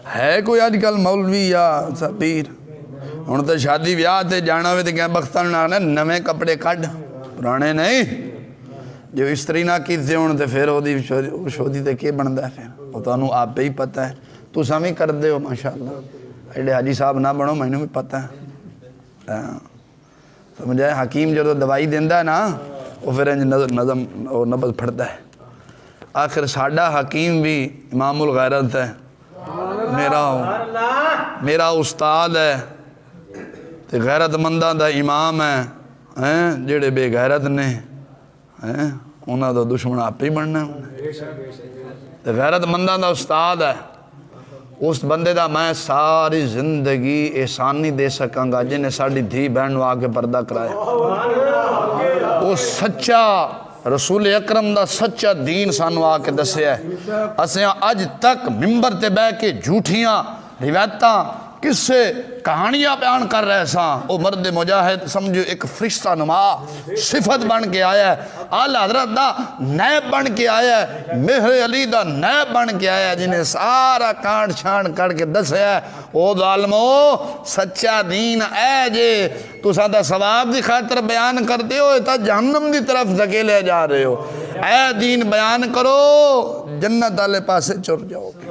है कोई अजकल मौलवी या पीर? हुण तो शादी ब्याह ते जाना हो तो क्या बख्तन ना नवे कपड़े कढ़, पुराने नहीं। जो इस्त्री ना कीते होण ते फिर ओदी शोधी ते के बनदा? फिर वो तुहानू आपे ही पता है, तुसां भी करदे हो माशाअल्लाह। एडे हाजी साहब ना बनो, मैनू भी पता है। समझाए? हकीम जो दवाई देंदा ना वो फिर नज़म और नबज फड़ता है। आखिर साडा हकीम भी इमामुल गैरत है, मेरा उस्ताद है, ते गैरतमंदा दा इमाम है। जेड़े बेगैरत ने उन्हां दा दुश्मन आपे ही बनना। ते गैरतमंदा दा उस्ताद है, उस बंदे दा मैं सारी जिंदगी एहसान नहीं दे सकांगा जिन्हें साड़ी धी बहन आके पर्दा कराया। वो सच्चा रसूल अकरम दा सच्चा दीन सानू आके दसिया। असें अज तक मिंबर ते बह के झूठियां रिवायतां किस्से कहानियां बयान कर रहे सा। वो मर्द मुजाहिद समझो एक फरिश्ता नुमा सिफत बन के आया है, आला हज़रत दा नैब बन के आया है, मेहर अली दा नैब बन के आया, जिन्हें सारा कांड छांड करके दसिया। ओ जालमो सच्चा दीन है जे तुसां दा सवाब की खातर बयान करते हो तो जहन्नम की तरफ धकेले जा रहे हो। ए दीन बयान करो, जन्नत वाले पासे चुर जाओगे।